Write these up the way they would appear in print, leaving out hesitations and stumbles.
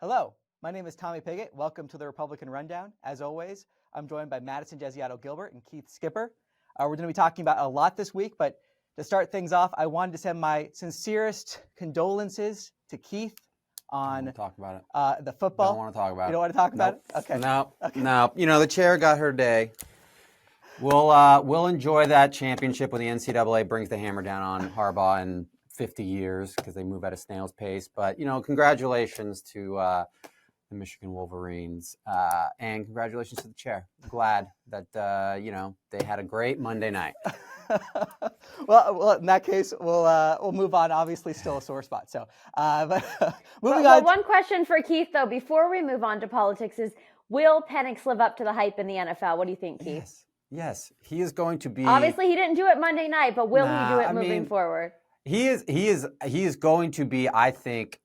Hello, my name is Tommy Pigott. Welcome to the Republican Rundown. As always, I'm joined by Madison Gesiotto Gilbert and Keith Schipper. We're going to be talking about a lot this week, but to start things off, I wanted to send my sincerest condolences to Keith on talk about it. The football. Don't want to talk about it. You don't want to talk about Nope. it? Okay. No, Okay. no. You know, the chair got her day. We'll enjoy that championship when the NCAA brings the hammer down on Harbaugh in 50 years because they move at a snail's pace. But, you know, congratulations to the Michigan Wolverines and congratulations to the chair. Glad that, you know, they had a great Monday night. well, in that case, we'll move on. Obviously, still a sore spot. So, but moving on. on. One question for Keith, though, before we move on to politics is, will Penix live up to the hype in the NFL? What do you think, Keith? Yes, he is going to be. Obviously, he didn't do it Monday night, but will he do it moving forward? He is going to be. I think.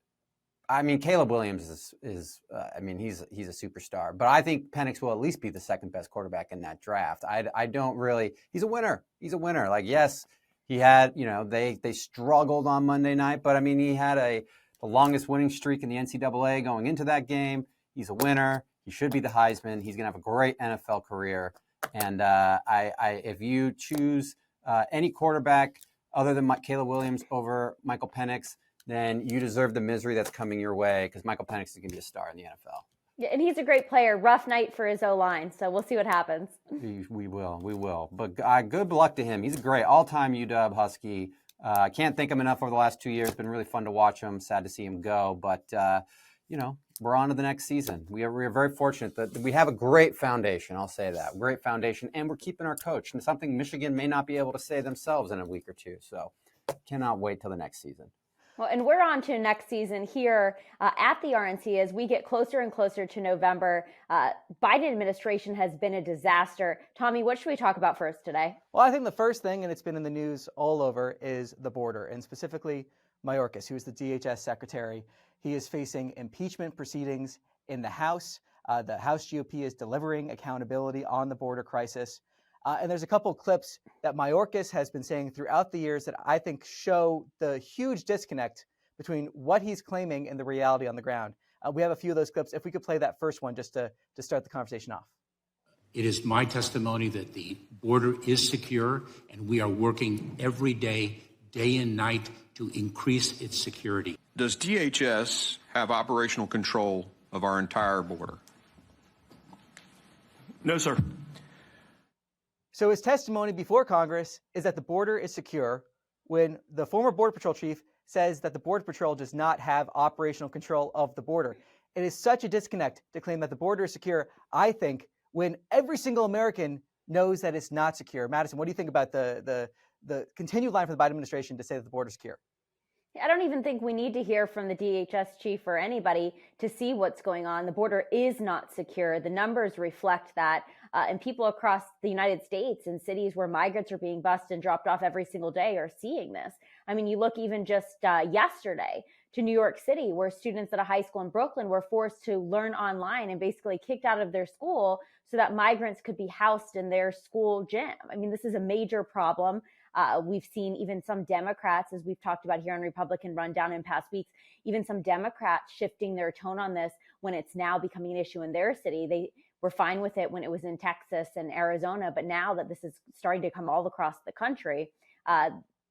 I mean, Caleb Williams is I mean, he's a superstar, but I think Penix will at least be the second best quarterback in that draft. I don't really. He's a winner. He's a winner. Like, yes, he had. You know, they struggled on Monday night, but I mean, he had the longest winning streak in the NCAA going into that game. He's a winner. He should be the Heisman. He's going to have a great NFL career. And if you choose any quarterback other than Caleb Williams over Michael Penix, then you deserve the misery that's coming your way because Michael Penix is going to be a star in the NFL. Yeah, and he's a great player. Rough night for his O-line, so we'll see what happens. We will. But good luck to him. He's a great all-time UW Husky. I can't thank him enough over the last 2 years. It's been really fun to watch him. Sad to see him go, but you know, we're on to the next season. We are very fortunate that we have a great foundation. I'll say that. Great foundation, and we're keeping our coach, and something Michigan may not be able to say themselves in a week or two. So cannot wait till the next season. Well, and we're on to next season here at the RNC as we get closer and closer to November. Biden administration has been a disaster. Tommy, what should we talk about first today? Well, I think the first thing, and it's been in the news all over, is the border, and specifically Mayorkas, who is the DHS secretary. He is facing impeachment proceedings in the House. The House GOP is delivering accountability on the border crisis. And there's a couple clips that Mayorkas has been saying throughout the years that I think show the huge disconnect between what he's claiming and the reality on the ground. We have a few of those clips. If we could play that first one just to start the conversation off. It is my testimony that the border is secure, and we are working every day, day and night, to increase its security. Does DHS have operational control of our entire border? No, sir. So his testimony before Congress is that the border is secure when the former Border Patrol chief says that the Border Patrol does not have operational control of the border. It is such a disconnect to claim that the border is secure, I think, when every single American knows that it's not secure. Madison, what do you think about the continued line from the Biden administration to say that the border is secure? I don't even think we need to hear from the DHS chief or anybody to see what's going on. The border is not secure. The numbers reflect that. And people across the United States and cities where migrants are being bused and dropped off every single day are seeing this. I mean, you look even just yesterday to New York City, where students at a high school in Brooklyn were forced to learn online and basically kicked out of their school so that migrants could be housed in their school gym. I mean, this is a major problem. We've seen even some Democrats, as we've talked about here on Republican Rundown in past weeks, even some Democrats shifting their tone on this when it's now becoming an issue in their city. They were fine with it when it was in Texas and Arizona, but now that this is starting to come all across the country,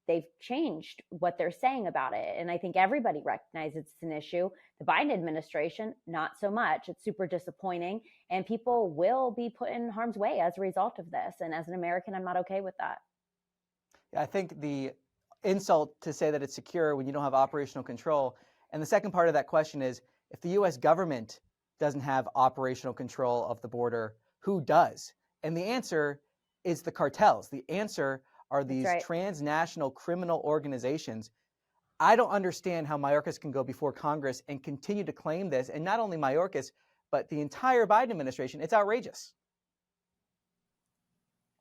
they've changed what they're saying about it. And I think everybody recognizes it's an issue. The Biden administration, not so much. It's super disappointing, and people will be put in harm's way as a result of this. And as an American, I'm not okay with that. I think the insult to say that it's secure when you don't have operational control. And the second part of that question is, if the U.S. government doesn't have operational control of the border, who does? And the answer is the cartels. The answer are these transnational criminal organizations. I don't understand how Mayorkas can go before Congress and continue to claim this. And not only Mayorkas, but the entire Biden administration. It's outrageous.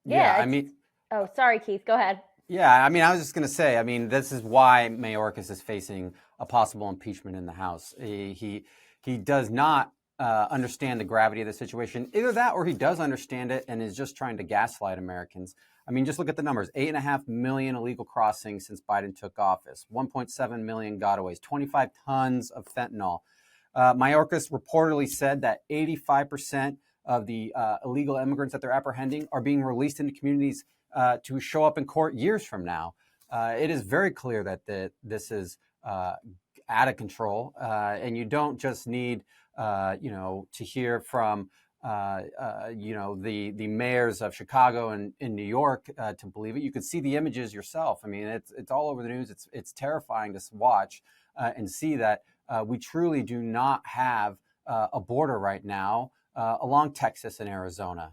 Yeah, I mean... Oh, sorry, Keith. Go ahead. Yeah, I mean, I was just going to say, I mean, this is why Mayorkas is facing a possible impeachment in the House. He does not understand the gravity of the situation. Either that or he does understand it and is just trying to gaslight Americans. I mean, just look at the numbers. 8.5 million illegal crossings since Biden took office. 1.7 million gotaways. 25 tons of fentanyl. Mayorkas reportedly said that 85% of the illegal immigrants that they're apprehending are being released into communities to show up in court years from now. It is very clear that this is out of control, and you don't just need, to hear from, the mayors of Chicago and in New York to believe it. You can see the images yourself. I mean, it's all over the news. It's terrifying to watch and see that we truly do not have a border right now along Texas and Arizona.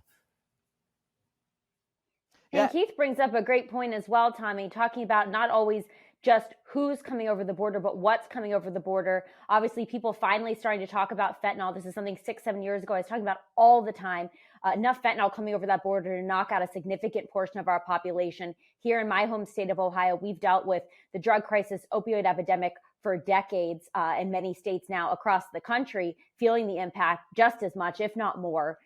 And Keith brings up a great point as well, Tommy, talking about not always just who's coming over the border, but what's coming over the border. Obviously, people finally starting to talk about fentanyl. This is something 6-7 years ago I was talking about all the time. Enough fentanyl coming over that border to knock out a significant portion of our population. Here in my home state of Ohio, we've dealt with the drug crisis, opioid epidemic for decades, in many states now across the country, feeling the impact just as much, if not more,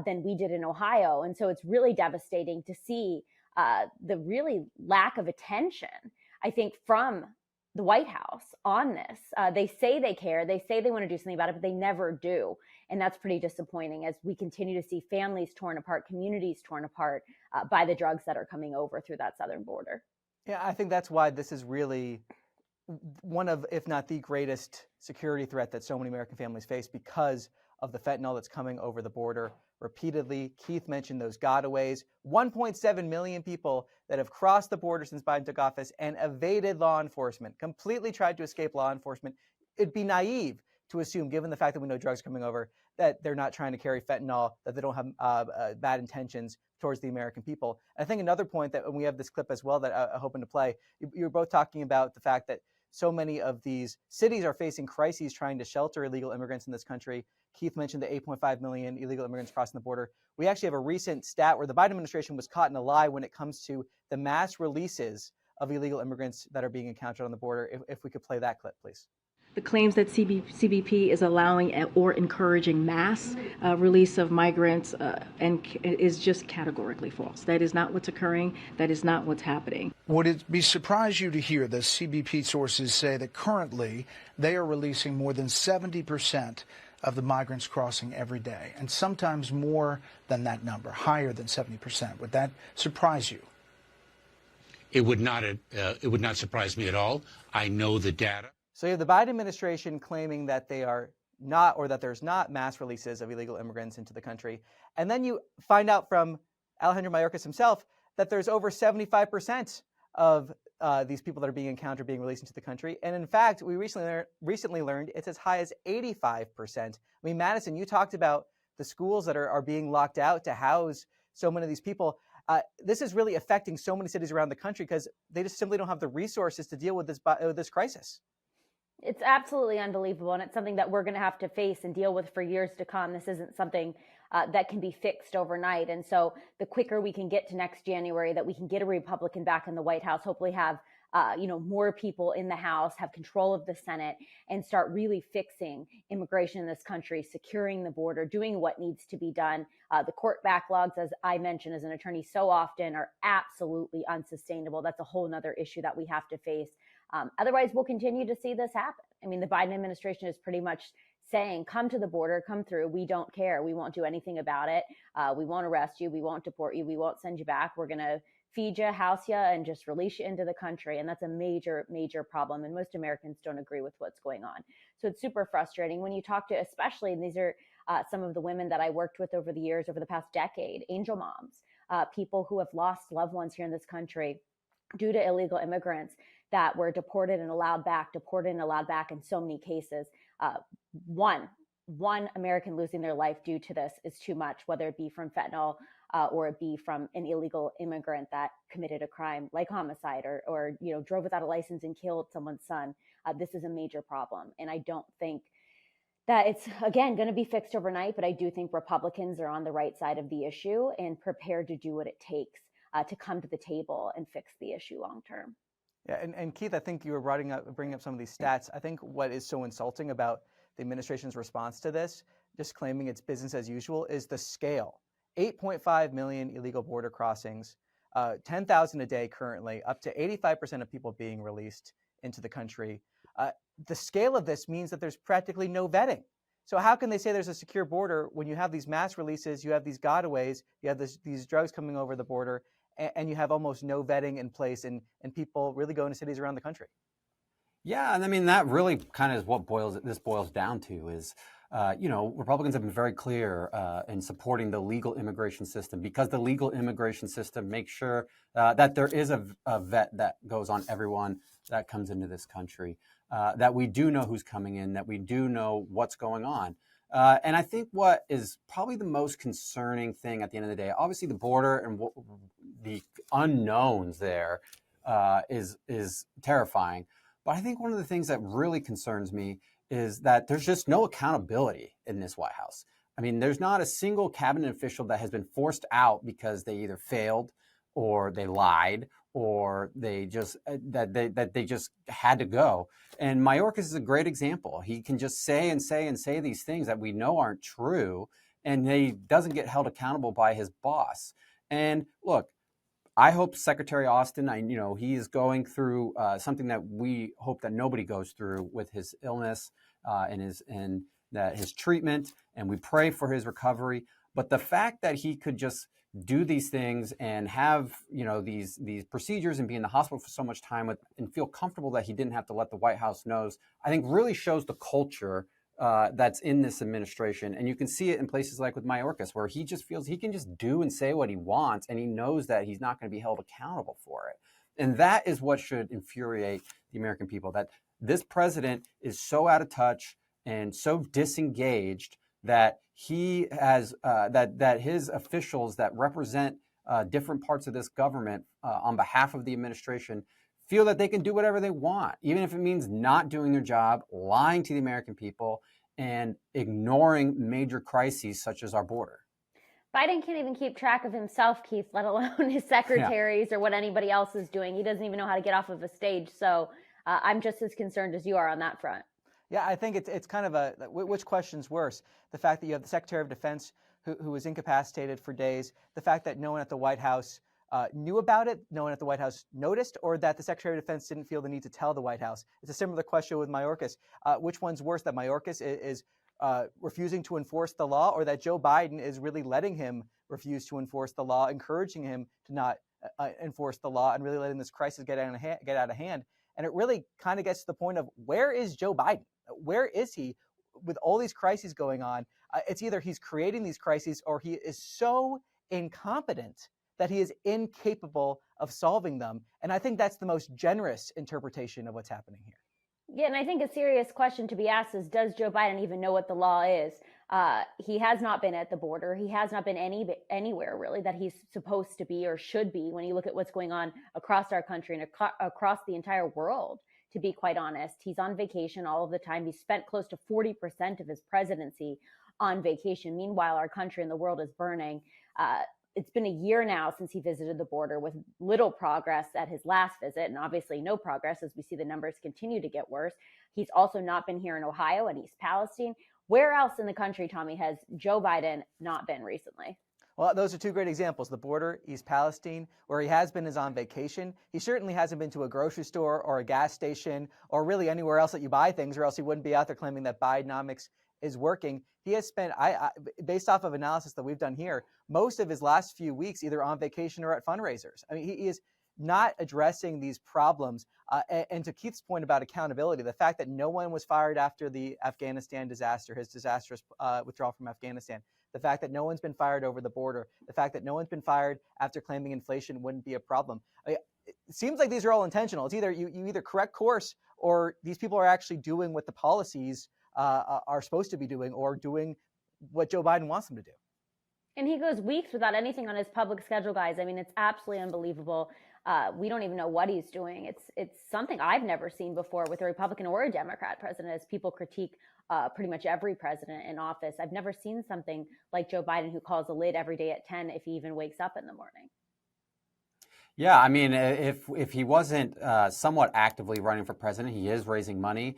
than we did in Ohio. And so it's really devastating to see the really lack of attention, I think, from the White House on this. They say they care. They say they want to do something about it, but they never do. And that's pretty disappointing as we continue to see families torn apart, communities torn apart by the drugs that are coming over through that southern border. Yeah, I think that's why this is really one of, if not the greatest security threat that so many American families face, because of the fentanyl that's coming over the border repeatedly. Keith mentioned those gotaways. 1.7 million people that have crossed the border since Biden took office and evaded law enforcement, completely tried to escape law enforcement. It'd be naive to assume, given the fact that we know drugs coming over, that they're not trying to carry fentanyl, that they don't have bad intentions towards the American people. And I think another point that, and we have this clip as well that I'm hoping to play, you were both talking about the fact that so many of these cities are facing crises trying to shelter illegal immigrants in this country. Keith mentioned the 8.5 million illegal immigrants crossing the border. We actually have a recent stat where the Biden administration was caught in a lie when it comes to the mass releases of illegal immigrants that are being encountered on the border. If we could play that clip, please. The claims that CBP is allowing or encouraging mass release of migrants and is just categorically false. That is not what's occurring. That is not what's happening. Would it surprise you to hear that CBP sources say that currently they are releasing more than 70% of the migrants crossing every day, and sometimes more than that number, higher than 70%? Would that surprise you? It would not surprise me at all. I know the data. So you have the Biden administration claiming that they are not, or that there's not mass releases of illegal immigrants into the country. And then you find out from Alejandro Mayorkas himself that there's over 75% of these people that are being encountered being released into the country. And in fact, we recently learned it's as high as 85%. I mean, Madison, you talked about the schools that are being locked out to house so many of these people. This is really affecting so many cities around the country because they just simply don't have the resources to deal with this crisis. It's absolutely unbelievable, and it's something that we're going to have to face and deal with for years to come. This isn't something that can be fixed overnight. And so the quicker we can get to next January, that we can get a Republican back in the White House, hopefully have more people in the House, have control of the Senate, and start really fixing immigration in this country, securing the border, doing what needs to be done. The court backlogs, as I mentioned as an attorney so often, are absolutely unsustainable. That's a whole nother issue that we have to face. Otherwise, we'll continue to see this happen. I mean, the Biden administration is pretty much saying, come to the border, come through. We don't care. We won't do anything about it. We won't arrest you. We won't deport you. We won't send you back. We're going to feed you, house you, and just release you into the country. And that's a major, major problem. And most Americans don't agree with what's going on. So it's super frustrating when you talk to, especially, and these are some of the women that I worked with over the years, over the past decade, angel moms, people who have lost loved ones here in this country due to illegal immigrants that were deported and allowed back in so many cases. One American losing their life due to this is too much, whether it be from fentanyl or it be from an illegal immigrant that committed a crime like homicide or drove without a license and killed someone's son. This is a major problem. And I don't think that it's, again, going to be fixed overnight, but I do think Republicans are on the right side of the issue and prepared to do what it takes to come to the table and fix the issue long term. Yeah, and Keith, I think you were bringing up some of these stats. I think what is so insulting about the administration's response to this, just claiming it's business as usual, is the scale. 8.5 million illegal border crossings, 10,000 a day currently, up to 85% of people being released into the country. the scale of this means that there's practically no vetting. So how can they say there's a secure border when you have these mass releases, you have these gotaways, you have these drugs coming over the border, and you have almost no vetting in place, and people really going to cities around the country? Yeah, and I mean that really kind of is what this boils down to is, Republicans have been very clear in supporting the legal immigration system, because the legal immigration system makes sure that there is a vet that goes on everyone that comes into this country, that we do know who's coming in, that we do know what's going on. And I think what is probably the most concerning thing at the end of the day, obviously the border and the unknowns there is terrifying. But I think one of the things that really concerns me is that there's just no accountability in this White House. I mean, there's not a single cabinet official that has been forced out because they either failed or they lied or they just that they just had to go. And Mayorkas is a great example. He can just say these things that we know aren't true, and he doesn't get held accountable by his boss. And look, I hope Secretary Austin, he is going through something that we hope that nobody goes through with his illness and his treatment, and we pray for his recovery. But the fact that he could just do these things and have these procedures and be in the hospital for so much time and feel comfortable that he didn't have to let the White House know, I think really shows the culture that's in this administration. And you can see it in places like with Mayorkas, where he just feels he can just do and say what he wants, and he knows that he's not going to be held accountable for it. And that is what should infuriate the American people, that this president is so out of touch and so disengaged that he has that his officials that represent different parts of this government on behalf of the administration feel that they can do whatever they want, even if it means not doing their job, lying to the American people, and ignoring major crises such as our border. Biden can't even keep track of himself, Keith, let alone his secretaries or what anybody else is doing. He doesn't even know how to get off of a stage. So I'm just as concerned as you are on that front. Yeah, I think it's kind of which question's worse? The fact that you have the Secretary of Defense who was incapacitated for days, the fact that no one at the White House knew about it, no one at the White House noticed, or that the Secretary of Defense didn't feel the need to tell the White House. It's a similar question with Mayorkas. Which one's worse, that Mayorkas is refusing to enforce the law, or that Joe Biden is really letting him refuse to enforce the law, encouraging him to not enforce the law, and really letting this crisis get out of hand? And it really kind of gets to the point of, where is Joe Biden? Where is he with all these crises going on? It's either he's creating these crises, or he is so incompetent that he is incapable of solving them. And I think that's the most generous interpretation of what's happening here. Yeah, and I think a serious question to be asked is, does Joe Biden even know what the law is? He has not been at the border. He has not been anywhere really that he's supposed to be or should be, when you look at what's going on across our country and across the entire world, to be quite honest. He's on vacation all of the time. He spent close to 40% of his presidency on vacation. Meanwhile, our country and the world is burning. It's been a year now since he visited the border, with little progress at his last visit, and obviously no progress as we see the numbers continue to get worse. He's also not been here in Ohio and East Palestine. Where else in the country, Tommy, has Joe Biden not been recently? Well, those are two great examples. The border, East Palestine, where he has been, is on vacation. He certainly hasn't been to a grocery store or a gas station or really anywhere else that you buy things, or else he wouldn't be out there claiming that Bidenomics is working. He has spent, based off of analysis that we've done here, most of his last few weeks either on vacation or at fundraisers. I mean, he is not addressing these problems. And to Keith's point about accountability, the fact that no one was fired after the Afghanistan disaster, his disastrous withdrawal from Afghanistan, the fact that no one's been fired over the border, the fact that no one's been fired after claiming inflation wouldn't be a problem. It seems like these are all intentional. It's either you either correct course, or these people are actually doing what the policies are supposed to be doing, or doing what Joe Biden wants them to do. And he goes weeks without anything on his public schedule, guys. I mean, it's absolutely unbelievable. We don't even know what he's doing. It's something I've never seen before with a Republican or a Democrat president, as people critique pretty much every president in office. I've never seen something like Joe Biden, who calls a lid every day at 10 if he even wakes up in the morning. Yeah, I mean, if he wasn't somewhat actively running for president, he is raising money.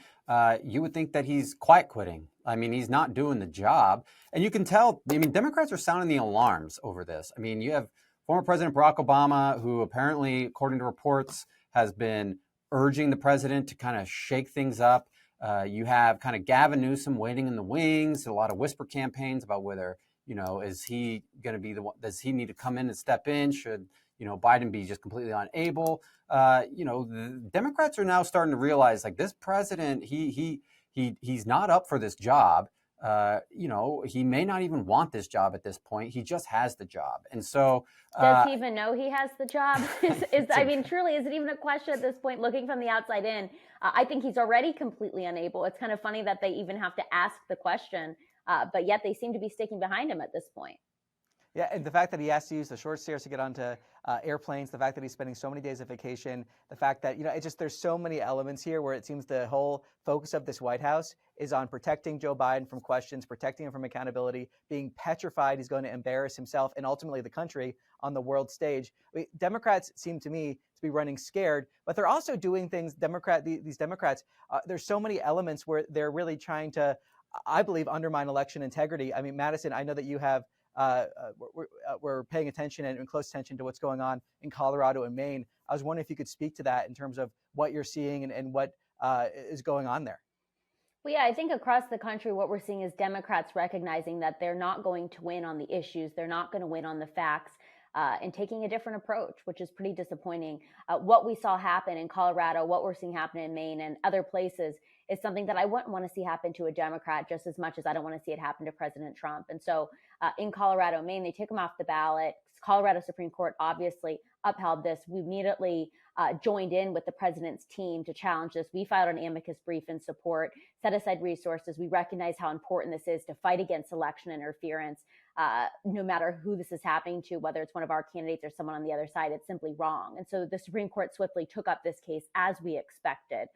You would think that he's quiet quitting. I mean, he's not doing the job. And you can tell, I mean, Democrats are sounding the alarms over this. I mean, you have former President Barack Obama, who apparently, according to reports, has been urging the president to kind of shake things up. You have kind of Gavin Newsom waiting in the wings, a lot of whisper campaigns about whether, is he going to be the one, does he need to come in and step in? Should, Biden be just completely unable? The Democrats are now starting to realize, like, this president, he's not up for this job. He may not even want this job at this point. He just has the job. And so does he even know he has the job? Truly, is it even a question at this point, looking from the outside in? I think he's already completely unable. It's kind of funny that they even have to ask the question, but yet they seem to be sticking behind him at this point. Yeah, and the fact that he has to use the short stairs to get onto airplanes, the fact that he's spending so many days of vacation, the fact that, there's so many elements here where it seems the whole focus of this White House is on protecting Joe Biden from questions, protecting him from accountability, being petrified he's going to embarrass himself and ultimately the country on the world stage. Democrats seem to me to be running scared, but they're also doing things, these Democrats, there's so many elements where they're really trying to, I believe, undermine election integrity. I mean, Madison, I know that you have we're paying attention and close attention to what's going on in Colorado and Maine. I was wondering if you could speak to that in terms of what you're seeing and what is going on there. Well, yeah, I think across the country, what we're seeing is Democrats recognizing that they're not going to win on the issues. They're not going to win on the facts. And taking a different approach, which is pretty disappointing. What we saw happen in Colorado, what we're seeing happen in Maine and other places is something that I wouldn't want to see happen to a Democrat just as much as I don't want to see it happen to President Trump. And so in Colorado, Maine, they took him off the ballot. Colorado Supreme Court obviously upheld this. We immediately joined in with the president's team to challenge this. We filed an amicus brief in support, set aside resources. We recognize how important this is to fight against election interference. No matter who this is happening to, whether it's one of our candidates or someone on the other side, it's simply wrong. And so the Supreme Court swiftly took up this case as we expected.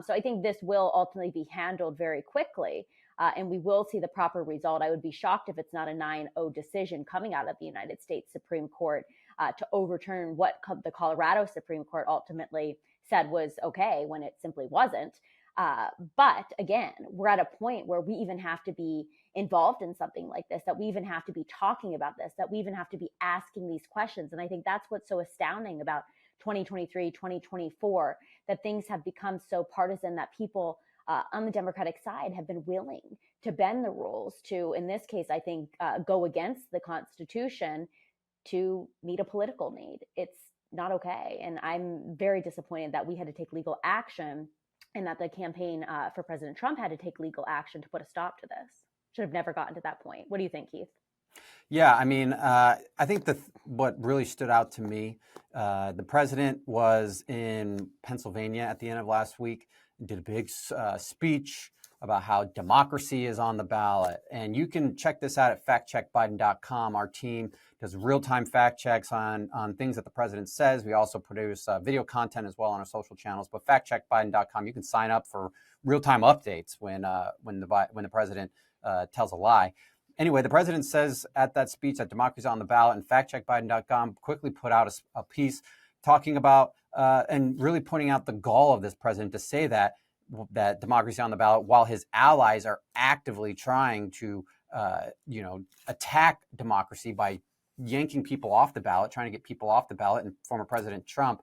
So I think this will ultimately be handled very quickly, and we will see the proper result. I would be shocked if it's not a 9-0 decision coming out of the United States Supreme Court to overturn what the Colorado Supreme Court ultimately said was okay when it simply wasn't. But again, we're at a point where we even have to be involved in something like this, that we even have to be talking about this, that we even have to be asking these questions. And I think that's what's so astounding about 2023, 2024, that things have become so partisan that people on the Democratic side have been willing to bend the rules to, in this case, I think, go against the Constitution to meet a political need. It's not okay. And I'm very disappointed that we had to take legal action and that the campaign for President Trump had to take legal action to put a stop to this. Should have never gotten to that point. What do you think, Keith? Yeah, I mean, I think what really stood out to me, the president was in Pennsylvania at the end of last week, did a big speech about how democracy is on the ballot. And you can check this out at factcheckbiden.com. Our team does real-time fact checks on things that the president says. We also produce video content as well on our social channels. But factcheckbiden.com, you can sign up for real-time updates when the president tells a lie. Anyway, the president says at that speech that democracy is on the ballot, and factcheckbiden.com quickly put out a piece talking about and really pointing out the gall of this president to say that democracy is on the ballot while his allies are actively trying to attack democracy by yanking people off the ballot, trying to get people off the ballot. And former President Trump,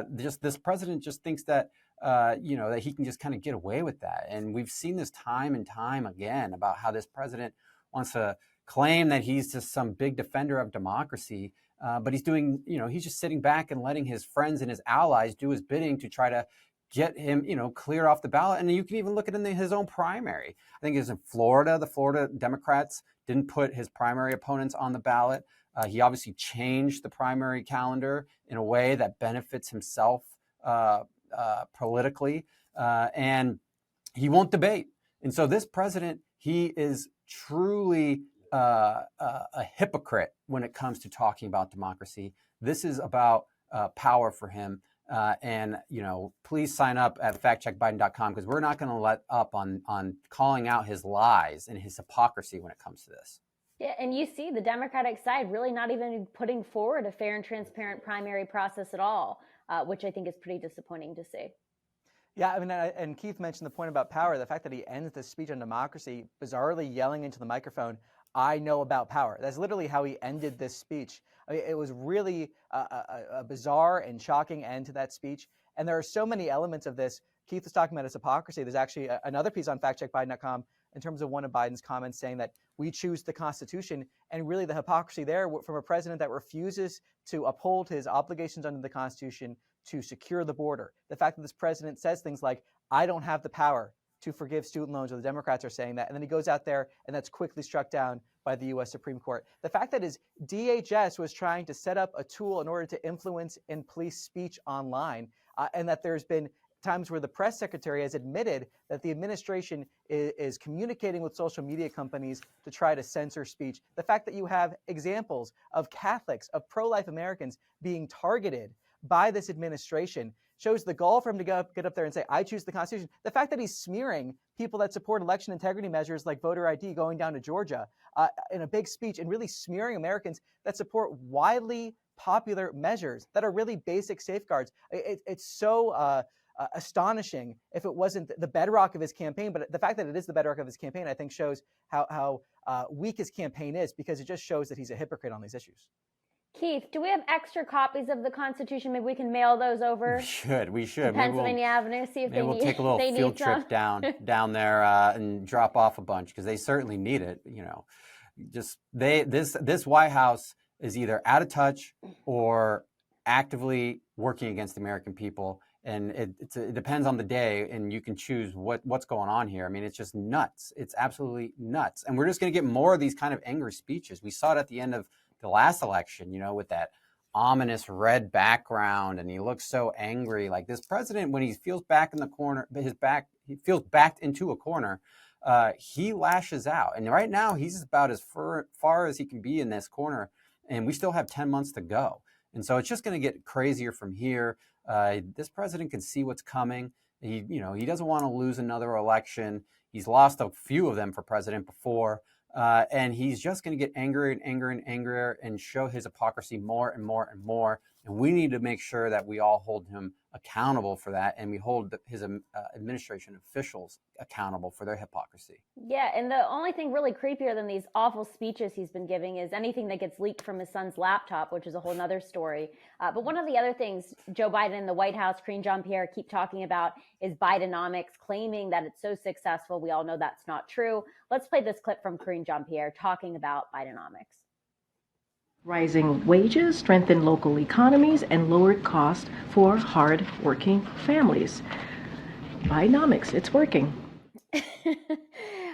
this president just thinks that that he can just kind of get away with that. And we've seen this time and time again about how this president wants to claim that he's just some big defender of democracy, but he's doing, he's just sitting back and letting his friends and his allies do his bidding to try to get him, cleared off the ballot. And you can even look at it in his own primary. I think it was in Florida. The Florida Democrats didn't put his primary opponents on the ballot. He obviously changed the primary calendar in a way that benefits himself politically, and he won't debate. And so this president, he is truly a hypocrite when it comes to talking about democracy. This is about power for him. And please sign up at factcheckbiden.com, because we're not going to let up on calling out his lies and his hypocrisy when it comes to this. Yeah, and you see the Democratic side really not even putting forward a fair and transparent primary process at all, which I think is pretty disappointing to see. Yeah, I mean, and Keith mentioned the point about power, the fact that he ends this speech on democracy bizarrely yelling into the microphone, "I know about power." That's literally how he ended this speech. I mean, it was really a bizarre and shocking end to that speech. And there are so many elements of this Keith was talking about his hypocrisy. There's actually another piece on factcheckbiden.com in terms of one of Biden's comments saying that we choose the Constitution, and really the hypocrisy there from a president that refuses to uphold his obligations under the Constitution to secure the border. The fact that this president says things like, I don't have the power to forgive student loans, or the Democrats are saying that, and then he goes out there and that's quickly struck down by the U.S. Supreme Court. The fact that his DHS was trying to set up a tool in order to influence and police speech online, and that there's been times where the press secretary has admitted that the administration is communicating with social media companies to try to censor speech. The fact that you have examples of Catholics, of pro-life Americans being targeted by this administration shows the gall for him to get up there and say, I choose the Constitution. The fact that he's smearing people that support election integrity measures like voter ID going down to Georgia in a big speech, and really smearing Americans that support widely popular measures that are really basic safeguards. It's so astonishing if it wasn't the bedrock of his campaign, but the fact that it is the bedrock of his campaign, I think shows how weak his campaign is, because it just shows that he's a hypocrite on these issues. Keith, do we have extra copies of the Constitution? Maybe we can mail those over. We should. Pennsylvania Avenue, see if maybe we'll take a little field trip down there and drop off a bunch, because they certainly need it. Just this White House is either out of touch or actively working against the American people. And it depends on the day, and you can choose what's going on here. I mean, it's just nuts. It's absolutely nuts. And we're just going to get more of these kind of angry speeches. We saw it at the end of the last election, with that ominous red background, and he looks so angry. Like, this president, when he feels back in the corner, he feels backed into a corner, he lashes out. And right now, he's about as far as he can be in this corner, and we still have 10 months to go. And so it's just going to get crazier from here. This president can see what's coming. He doesn't want to lose another election. He's lost a few of them for president before. And he's just going to get angrier and angrier and angrier and show his hypocrisy more and more and more. And we need to make sure that we all hold him accountable for that, and we hold his administration officials accountable for their hypocrisy. Yeah, and the only thing really creepier than these awful speeches he's been giving is anything that gets leaked from his son's laptop, which is a whole nother story. But one of the other things Joe Biden and the White House, Karine Jean-Pierre, keep talking about is Bidenomics, claiming that it's so successful. We all know that's not true. Let's play this clip from Karine Jean-Pierre talking about Bidenomics. Rising wages, strengthened local economies, and lowered costs for hard-working families. Bidenomics, it's working.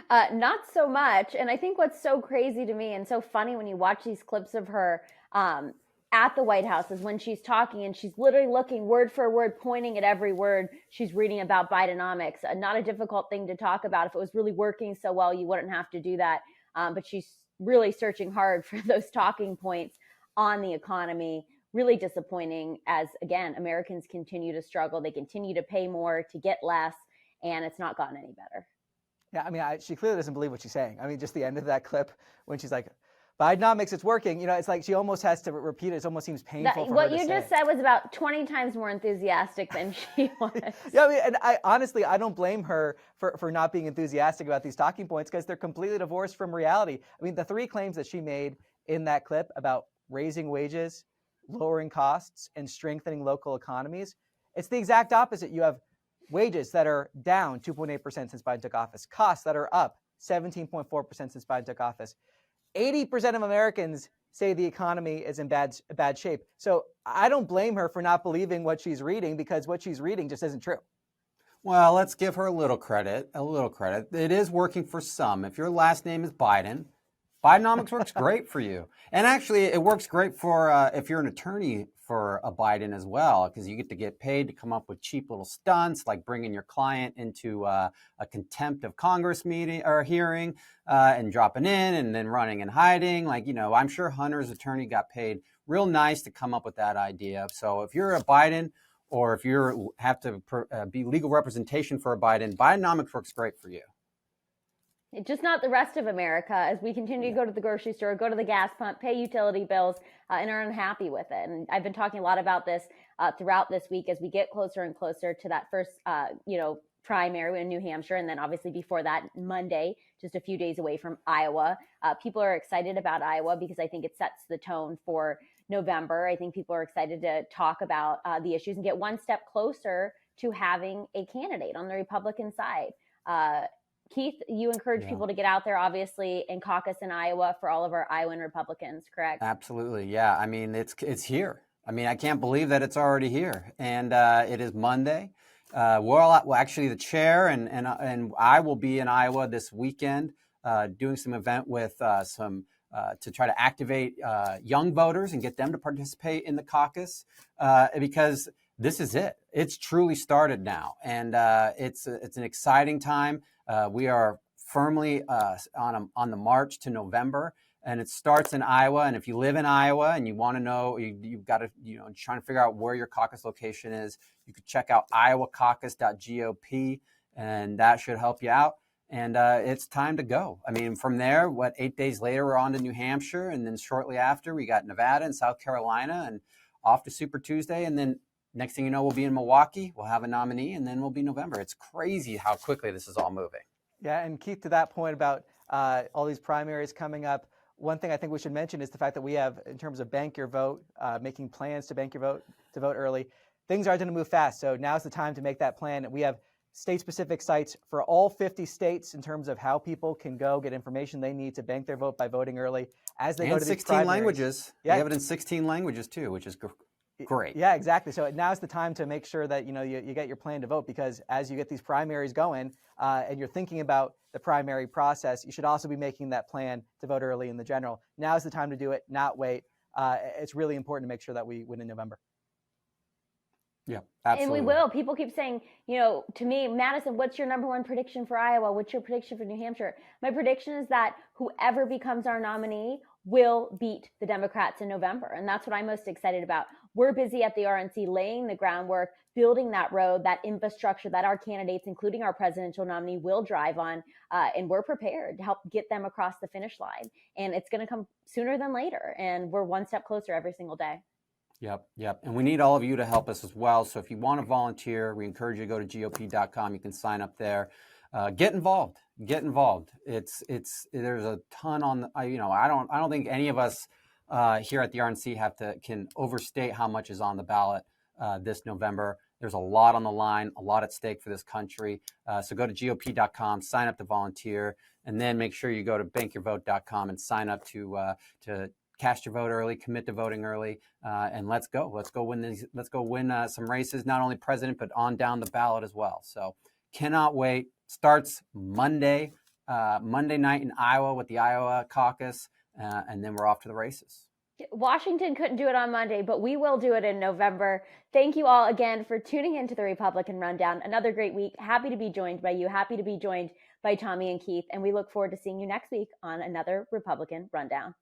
Not so much. And I think what's so crazy to me and so funny when you watch these clips of her at the White House is when she's talking and she's literally looking word for word, pointing at every word she's reading about Bidenomics. Not a difficult thing to talk about. If it was really working so well, you wouldn't have to do that. But she's really searching hard for those talking points on the economy. Really disappointing as, again, Americans continue to struggle. They continue to pay more to get less, and it's not gotten any better. Yeah, I mean, she clearly doesn't believe what she's saying. I mean, just the end of that clip when she's like, Bidenomics, it's working. It's like she almost has to repeat it. It almost seems painful for her what to you say. just said was about 20 times more enthusiastic than she was. Yeah, I mean, and honestly, I don't blame her for not being enthusiastic about these talking points, because they're completely divorced from reality. I mean, the three claims that she made in that clip about raising wages, lowering costs, and strengthening local economies, it's the exact opposite. You have wages that are down 2.8% since Biden took office, costs that are up 17.4% since Biden took office. 80% of Americans say the economy is in bad shape. So I don't blame her for not believing what she's reading, because what she's reading just isn't true. Well, let's give her a little credit. It is working for some. If your last name is Biden, Bidenomics works great for you. And actually, it works great for if you're an attorney for a Biden as well, because you get paid to come up with cheap little stunts, like bringing your client into a contempt of Congress meeting or hearing and dropping in and then running and hiding. Like, I'm sure Hunter's attorney got paid real nice to come up with that idea. So if you're a Biden, or if you have to be legal representation for a Biden, Bidenomics works great for you. It's just not the rest of America, as we continue to go to the grocery store, go to the gas pump, pay utility bills, and are unhappy with it. And I've been talking a lot about this throughout this week as we get closer and closer to that first, primary in New Hampshire. And then obviously before that, Monday, just a few days away from Iowa. People are excited about Iowa because I think it sets the tone for November. I think people are excited to talk about the issues and get one step closer to having a candidate on the Republican side. Keith, you encourage people to get out there, obviously, and caucus in Iowa for all of our Iowan Republicans, correct? Absolutely, yeah. I mean, it's here. I mean, I can't believe that it's already here, and it is Monday. Well, actually, the chair and I will be in Iowa this weekend, doing some event with to try to activate young voters and get them to participate in the caucus, because this is it. It's truly started now, and it's an exciting time. We are firmly on the march to November, and it starts in Iowa. And if you live in Iowa and you want to know, you've got to, trying to figure out where your caucus location is, you could check out iowacaucus.gop, and that should help you out. And it's time to go. I mean, from there, 8 days later, we're on to New Hampshire. And then shortly after, we got Nevada and South Carolina, and off to Super Tuesday. And then next thing you know, we'll be in Milwaukee. We'll have a nominee, and then we'll be November. It's crazy how quickly this is all moving. Yeah, and Keith, to that point about all these primaries coming up, one thing I think we should mention is the fact that we have, in terms of bank your vote, making plans to bank your vote, to vote early, things are going to move fast. So now's the time to make that plan. We have state-specific sites for all 50 states in terms of how people can go get information they need to bank their vote by voting early as they go to these 16 languages. Yeah. We have it in 16 languages too, which is great. Yeah, exactly. So now's the time to make sure that you get your plan to vote, because as you get these primaries going and you're thinking about the primary process, you should also be making that plan to vote early in the general. Now's the time to do it, not wait. It's really important to make sure that we win in November. Yeah, absolutely. And we will. People keep saying, to me, Madison, what's your number one prediction for Iowa? What's your prediction for New Hampshire? My prediction is that whoever becomes our nominee will beat the Democrats in November. And that's what I'm most excited about. We're busy at the RNC laying the groundwork, building that road, that infrastructure that our candidates, including our presidential nominee, will drive on. And we're prepared to help get them across the finish line. And it's going to come sooner than later. And we're one step closer every single day. Yep. And we need all of you to help us as well. So if you want to volunteer, we encourage you to go to GOP.com. You can sign up there. Get involved. There's a ton on. I don't think any of us here at the RNC can overstate how much is on the ballot this November. There's a lot on the line, a lot at stake for this country. So go to GOP.com, sign up to volunteer, and then make sure you go to bankyourvote.com and sign up to cast your vote early, commit to voting early, and let's go win some races, not only president, but on down the ballot as well. So cannot wait. Starts Monday night in Iowa with the Iowa caucus, and then we're off to the races. Washington couldn't do it on Monday, but we will do it in November. Thank you all again for tuning into the Republican Rundown. Another great week. Happy to be joined by you. Happy to be joined by Tommy and Keith. And we look forward to seeing you next week on another Republican Rundown.